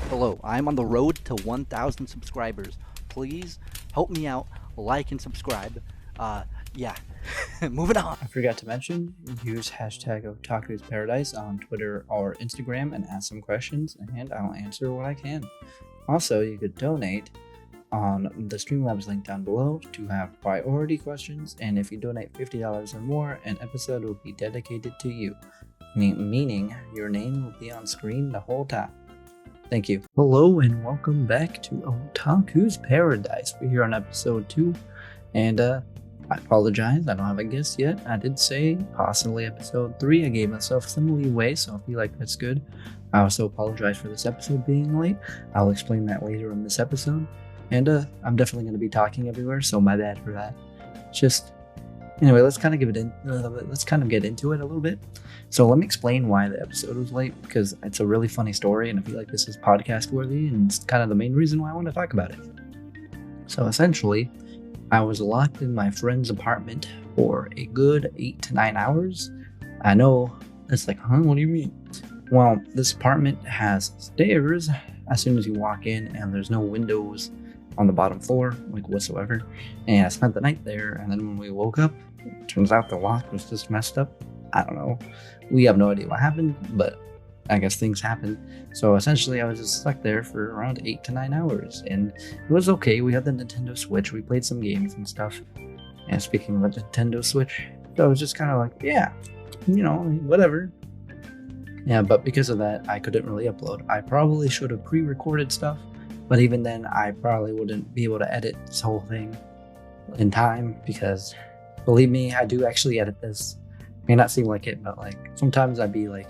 Hello, I'm on the road to 1,000 subscribers. Please help me out, like and subscribe. Yeah, moving on. I forgot to mention, use hashtag Otakus Paradise on Twitter or Instagram and ask some questions, and I'll answer what I can. Also, you could donate on the Streamlabs link down below to have priority questions, and if you donate $50 or more, an episode will be dedicated to you, meaning your name will be on screen the whole time. Thank you. Hello and welcome back to Otaku's Paradise. We're here on episode 2, and I apologize, I don't have a guest yet. I did say possibly episode 3. I gave myself some leeway, so I feel like that's good. I also apologize for this episode being late. I'll explain that later in this episode. And I'm definitely going to be talking everywhere, so my bad for that. Anyway, let's kind of get into it a little bit. So let me explain why the episode was late, because it's a really funny story, and I feel like this is podcast worthy, and it's kind of the main reason why I want to talk about it. So essentially, I was locked in my friend's apartment for a good 8 to 9 hours. I know, it's like, huh, what do you mean? Well, this apartment has stairs as soon as you walk in, and there's no windows on the bottom floor, like whatsoever. And I spent the night there, and then when we woke up, it turns out the lock was just messed up. I don't know. We have no idea what happened, but I guess things happen. So essentially, I was just stuck there for around 8 to 9 hours, and it was okay. We had the Nintendo Switch. We played some games and stuff. And speaking of the Nintendo Switch, so I was just kind of like, yeah, whatever. Yeah, but because of that, I couldn't really upload. I probably should have pre-recorded stuff, but even then, I probably wouldn't be able to edit this whole thing in time, because believe me, I do actually edit this. May not seem like it, but like sometimes I'd be like,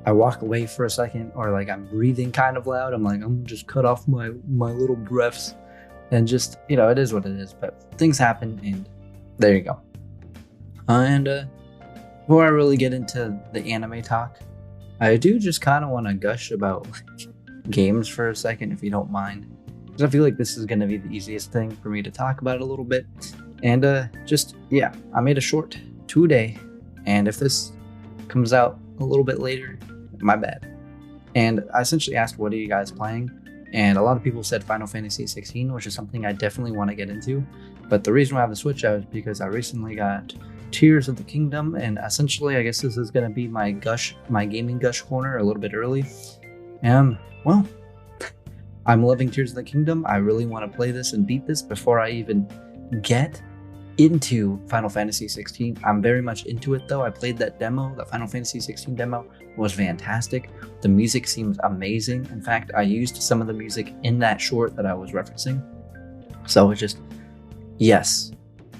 I walk away for a second, or like I'm breathing kind of loud. I'm like, I'm gonna just cut off my little breaths, and just, it is what it is. But things happen, and there you go. Before I really get into the anime talk, I do just kind of want to gush about games for a second, if you don't mind, because I feel like this is gonna be the easiest thing for me to talk about a little bit. And I made a short 2-day. And if this comes out a little bit later, my bad. And I essentially asked, what are you guys playing? And a lot of people said Final Fantasy 16, which is something I definitely want to get into. But the reason why I have the Switch out is because I recently got Tears of the Kingdom, and essentially I guess this is going to be my gaming gush corner a little bit early. Well, I'm loving Tears of the Kingdom. I really want to play this and beat this before I even get into Final Fantasy 16. I'm very much into it though. I played that demo, the Final Fantasy 16 demo was fantastic. The music seems amazing. In fact, I used some of the music in that short that I was referencing. So it's just, yes.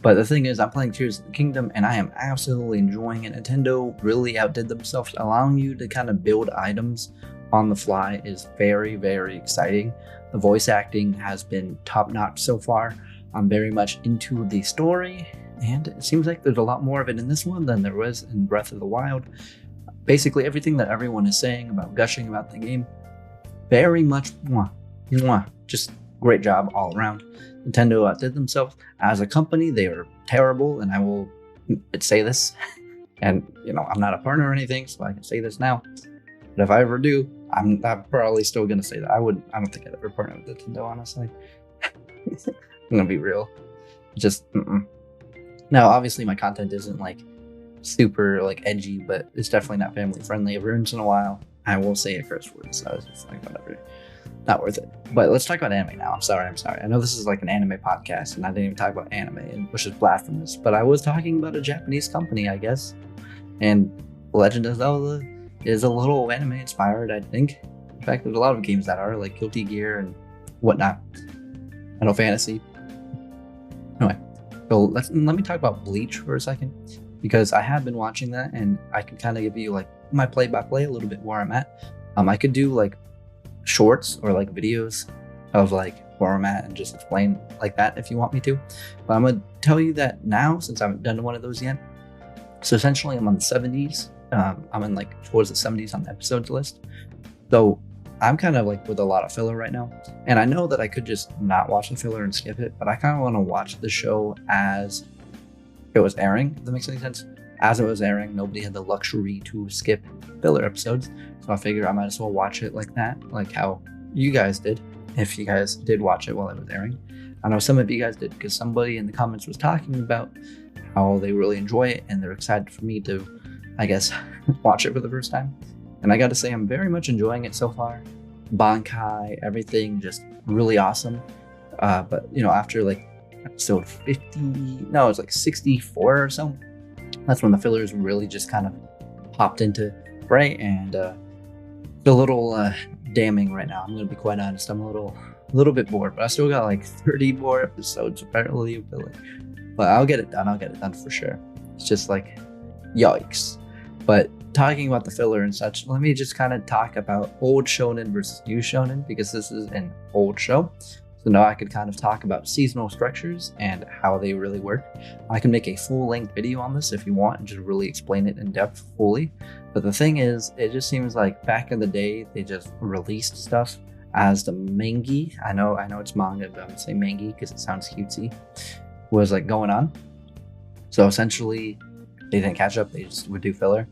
But the thing is, I'm playing Tears of the Kingdom and I am absolutely enjoying it. Nintendo really outdid themselves. Allowing you to kind of build items on the fly is very, very exciting. The voice acting has been top notch so far. I'm very much into the story, and it seems like there's a lot more of it in this one than there was in Breath of the Wild. Basically, everything that everyone is saying about gushing about the game, very much just great job all around. Nintendo outdid themselves. As a company, they are terrible, and I will say this, and I'm not a partner or anything, so I can say this now. But if I ever do, I'm probably still gonna say that. I don't think I'd ever partner with Nintendo, honestly. I'm gonna be real. Now, obviously my content isn't like super like edgy, but it's definitely not family friendly. Every once in a while I will say a curse word, so it's just like whatever, not worth it. But let's talk about anime now. I'm sorry, I know this is like an anime podcast and I didn't even talk about anime, which is blasphemous, but I was talking about a Japanese company, I guess, and Legend of Zelda is a little anime inspired, I think. In fact, there's a lot of games that are, like Guilty Gear and whatnot, Final Fantasy. Anyway, so let me talk about Bleach for a second, because I have been watching that and I can kind of give you like my play-by-play a little bit where I'm at. I could do like shorts or like videos of like where I'm at and just explain like that if you want me to. But I'm gonna tell you that now, since I haven't done one of those yet. So essentially I'm on the 70s. I'm in like towards the 70s on the episodes list. So I'm kind of like with a lot of filler right now, and I know that I could just not watch the filler and skip it, but I kind of want to watch the show as it was airing, if that makes any sense. As it was airing, nobody had the luxury to skip filler episodes, so I figure I might as well watch it like that, like how you guys did, if you guys did watch it while it was airing. I know some of you guys did, because somebody in the comments was talking about how they really enjoy it and they're excited for me to, I guess, watch it for the first time. And I gotta say, I'm very much enjoying it so far. Bankai, everything just really awesome. But after like episode 50, no, it's like 64 or so, that's when the fillers really just kind of popped into play, and a little damning right now. I'm gonna be quite honest. I'm a little bit bored, but I still got like 30 more episodes apparently. But I'll get it done. I'll get it done for sure. It's just like, yikes. But talking about the filler and such, let me just kind of talk about old shonen versus new shonen, because this is an old show. So now I could kind of talk about seasonal structures and how they really work. I can make a full-length video on this if you want and just really explain it in depth fully. But the thing is, it just seems like back in the day, they just released stuff as the mangi. I know it's manga, but I'm gonna say mangi because it sounds cutesy. Was like going on. So essentially, they didn't catch up. They just would do filler,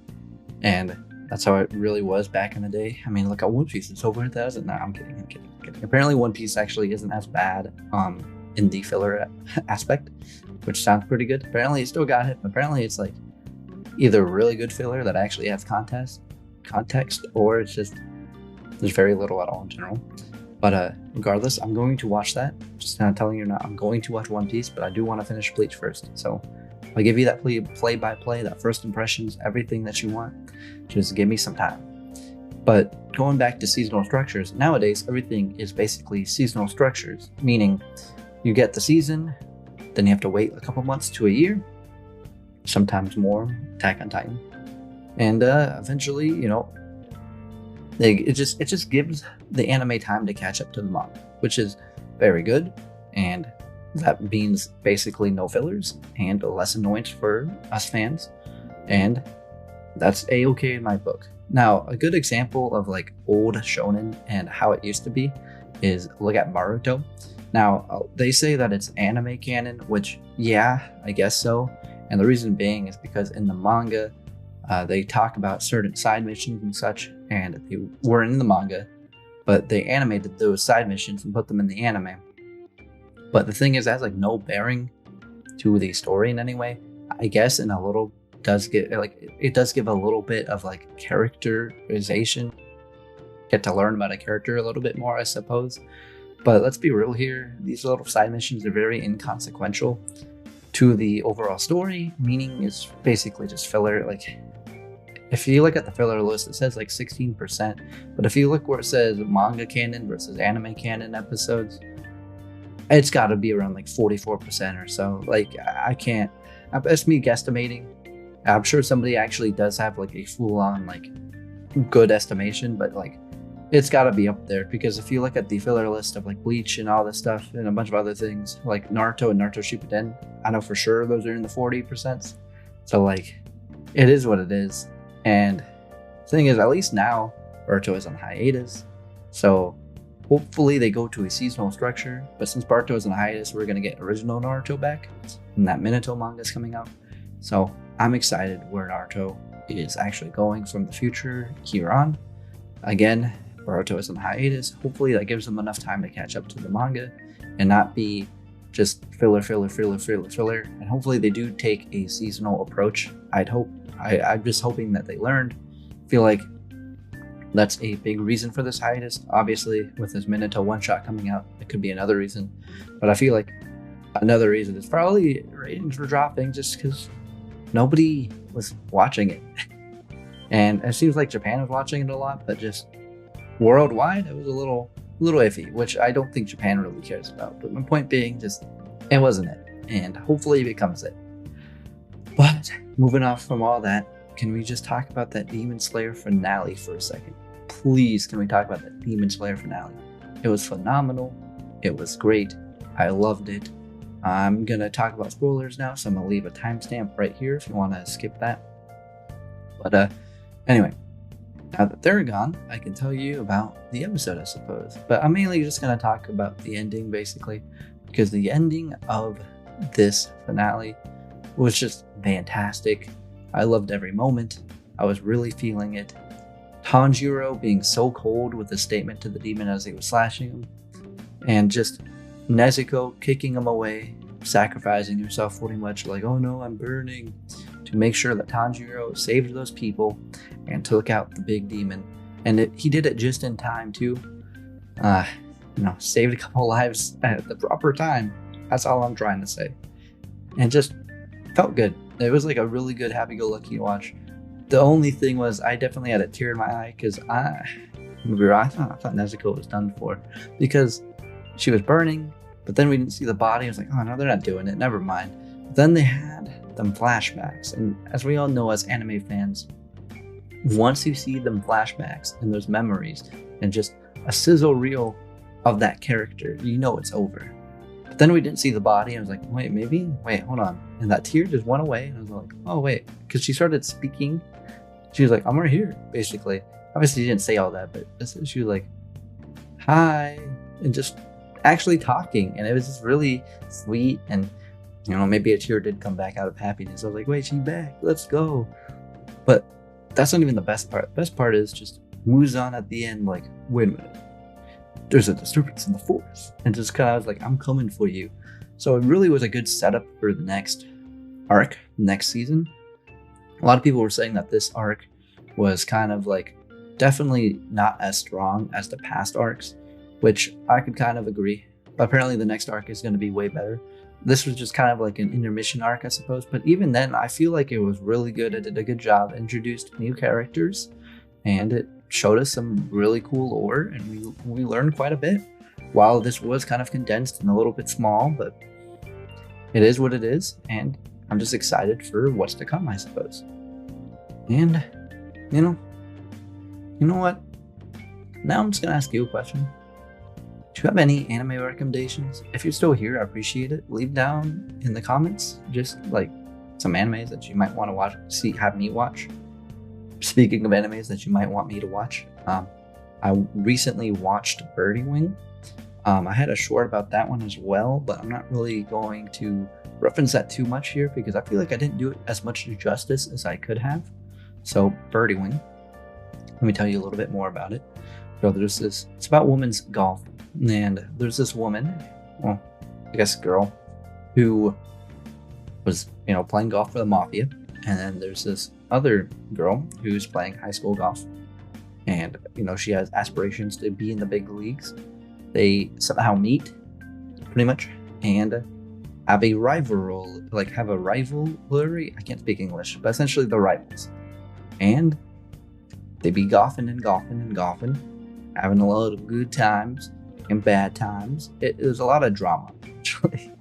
and that's how it really was back in the day. I mean, look at One Piece. It's over 1,000. No, I'm kidding. Apparently, One Piece actually isn't as bad in the filler aspect, which sounds pretty good. Apparently, it still got it. Apparently, it's like either really good filler that actually has context, or it's just there's very little at all in general. But regardless, I'm going to watch that. Just kind of telling you now, I'm going to watch One Piece, but I do want to finish Bleach first. So I'll give you that play-by-play, that first impressions, everything that you want. Just give me some time. But going back to seasonal structures, nowadays everything is basically seasonal structures, meaning you get the season, then you have to wait a couple months to a year, sometimes more, Attack on Titan, and eventually, it just gives the anime time to catch up to the manga, which is very good, and that means basically no fillers and less annoyance for us fans, and that's a-okay in my book. Now, a good example of like old shonen and how it used to be is look at Naruto. Now, they say that it's anime canon, which, yeah, I guess so. And the reason being is because in the manga, they talk about certain side missions and such, and they were in the manga, but they animated those side missions and put them in the anime. But the thing is, that has like no bearing to the story in any way. I guess in a little it does give a little bit of like characterization. Get to learn about a character a little bit more, I suppose. But let's be real here. These little side missions are very inconsequential to the overall story, meaning it's basically just filler. Like, if you look at the filler list, it says like 16%. But if you look where it says manga canon versus anime canon episodes, it's got to be around like 44% or so. Like, I can't. That's me guesstimating. I'm sure somebody actually does have like a full-on like good estimation, but like it's got to be up there, because if you look at the filler list of like Bleach and all this stuff and a bunch of other things like Naruto and Naruto Shippuden, I know for sure those are in the 40%. So like, it is what it is. And the thing is, at least now Naruto is on hiatus, so hopefully they go to a seasonal structure. But since Naruto is on hiatus, we're gonna get original Naruto back, and that Minato manga is coming out. So I'm excited where Naruto is actually going from the future here on. Again, Naruto is on hiatus. Hopefully that gives them enough time to catch up to the manga and not be just filler. And hopefully they do take a seasonal approach. I'd hope. I'm just hoping that they learned. I feel like that's a big reason for this hiatus. Obviously, with this Minato one-shot coming out, it could be another reason. But I feel like another reason is probably ratings were dropping just because nobody was watching it. And it seems like Japan was watching it a lot, but just worldwide, it was a little iffy, which I don't think Japan really cares about. But my point being, just it wasn't it. And hopefully it becomes it. But moving off from all that, can we just talk about that Demon Slayer finale for a second? Please, can we talk about that Demon Slayer finale? It was phenomenal. It was great. I loved it. I'm going to talk about spoilers now, so I'm going to leave a timestamp right here if you want to skip that. But anyway, now that they're gone, I can tell you about the episode, I suppose. But I'm mainly just going to talk about the ending, basically, because the ending of this finale was just fantastic. I loved every moment. I was really feeling it. Tanjiro being so cold with a statement to the demon as he was slashing him, and just Nezuko kicking him away, sacrificing herself pretty much, like, oh no, I'm burning, to make sure that Tanjiro saved those people and took out the big demon. And he did it just in time too. Saved a couple lives at the proper time. That's all I'm trying to say. And just felt good. It was like a really good happy-go-lucky watch. The only thing was I definitely had a tear in my eye because I thought Nezuko was done for, because she was burning, but then we didn't see the body. I was like, oh no, they're not doing it, never mind. But then they had them flashbacks, and as we all know as anime fans, once you see them flashbacks and those memories and just a sizzle reel of that character, you know it's over. But then we didn't see the body. I was like, wait, hold on. And that tear just went away. And I was like, oh, wait. Because she started speaking. She was like, I'm right here, basically. Obviously, she didn't say all that, but she was like, hi. And just actually talking. And it was just really sweet. And, maybe a tear did come back out of happiness. I was like, wait, she's back. Let's go. But that's not even the best part. The best part is just Muzan at the end, like, wait a minute. There's a disturbance in the forest. And just kind of was like, I'm coming for you. So it really was a good setup for the next arc, next season. A lot of people were saying that this arc was kind of like definitely not as strong as the past arcs, which I could kind of agree. But apparently the next arc is going to be way better. This was just kind of like an intermission arc, I suppose. But even then, I feel like it was really good. It did a good job, introduced new characters, and it showed us some really cool lore, and we learned quite a bit. While this was kind of condensed and a little bit small, but it is what it is, and I'm just excited for what's to come, I suppose. And, you know what? Now I'm just gonna ask you a question. Do you have any anime recommendations? If you're still here, I appreciate it. Leave down in the comments just like some animes that you might want to watch, have me watch. Speaking of animes that you might want me to watch, I recently watched Birdie Wing. I had a short about that one as well, but I'm not really going to reference that too much here because I feel like I didn't do it as much justice as I could have. So Birdie Wing, let me tell you a little bit more about it. So it's about women's golf, and there's this woman, well, I guess girl, who was, playing golf for the mafia. And then there's this other girl who's playing high school golf. And, she has aspirations to be in the big leagues. They somehow meet, pretty much, and have a rivalry. I can't speak English, but essentially they're rivals. And they be golfing, having a lot of good times and bad times. There's a lot of drama, actually.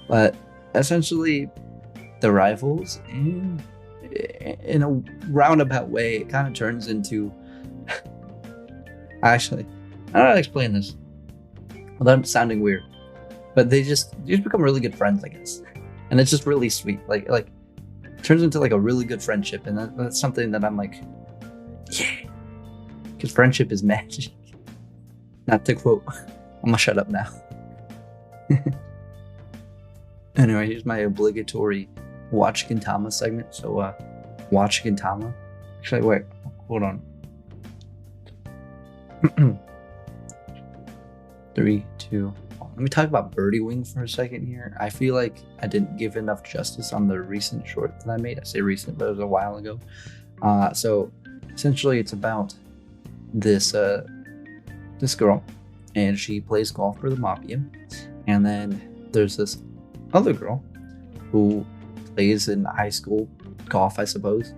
But essentially, the rivals, and in a roundabout way, it kind of turns into. Actually, I don't know how to explain this without sounding weird, but they just become really good friends, I guess, and it's just really sweet. Like it turns into like a really good friendship, and that's something that I'm like, yeah, because friendship is magic. Not to quote. I'm gonna shut up now. Anyway, here's my obligatory Watch Gintama segment. So, Watch Gintama. Actually, wait, hold on. 3, 2, 1. Let me talk about Birdie Wing for a second here. I feel like I didn't give enough justice on the recent short that I made. I say recent, but it was a while ago. So, essentially, it's about this girl, and she plays golf for the mafia. And then there's this other girl who plays in high school golf, I suppose,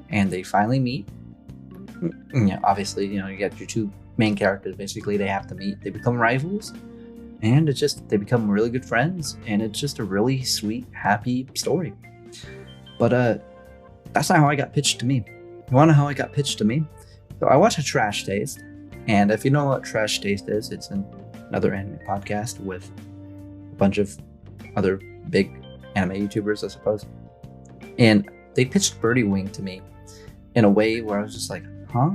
and they finally meet. Obviously, you get your two main characters. Basically, they have to meet. They become rivals, and they become really good friends, and it's just a really sweet, happy story. But that's not how I got pitched to me. You want to know how I got pitched to me? So I watched a Trash Taste, and if you know what Trash Taste is, it's another anime podcast with a bunch of other big anime YouTubers, I suppose. And they pitched Birdie Wing to me in a way where I was just like, huh?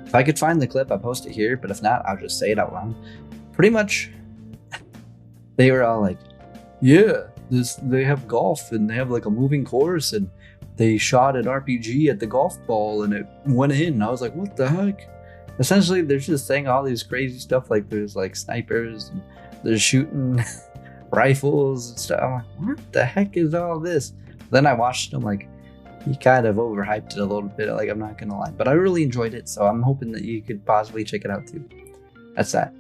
If I could find the clip, I'll post it here, but if not, I'll just say it out loud. Pretty much, they were all like, yeah, they have golf, and they have like a moving course, and they shot an RPG at the golf ball and it went in. And I was like, what the heck? Essentially, they're just saying all these crazy stuff, like there's like snipers and they're shooting rifles and stuff. I'm like, what the heck is all this? Then I watched him, like, he kind of overhyped it a little bit, like, I'm not gonna lie. But I really enjoyed it, so I'm hoping that you could possibly check it out too. That's that.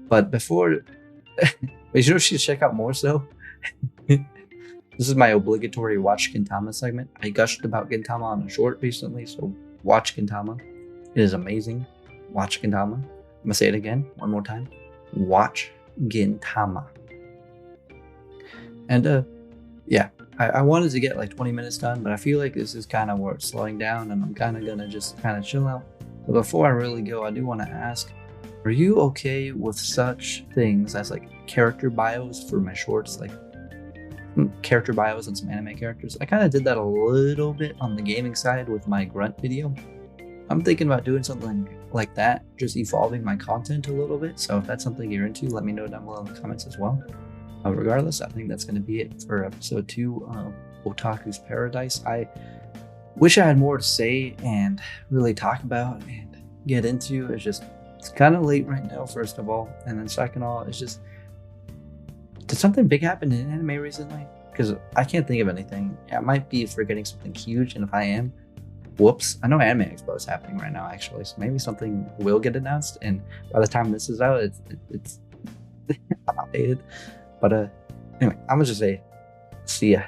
But before, wait, you know what you should check out more so? This is my obligatory Watch Gintama segment. I gushed about Gintama on a short recently, so watch Gintama. It is amazing. Watch Gintama. I'm gonna say it again, one more time. Watch Gintama. And yeah, I wanted to get like 20 minutes done, but I feel like this is kind of where it's slowing down and I'm kind of gonna just kind of chill out. But before I really go, I do want to ask, are you okay with such things as like character bios for my shorts, like character bios on some anime characters? I kind of did that a little bit on the gaming side with my grunt video. I'm thinking about doing something like that, just evolving my content a little bit. So if that's something you're into, let me know down below in the comments as well. Regardless, I think that's going to be it for episode 2 of Otaku's Paradise. I wish I had more to say and really talk about and get into. It's kind of late right now, first of all. And then second of all, it's just, did something big happen in anime recently? Because I can't think of anything. I might be forgetting something huge, and if I am, whoops. I know Anime Expo is happening right now, actually. So maybe something will get announced. And by the time this is out, it's outdated. But anyway, I'm gonna just say, see ya.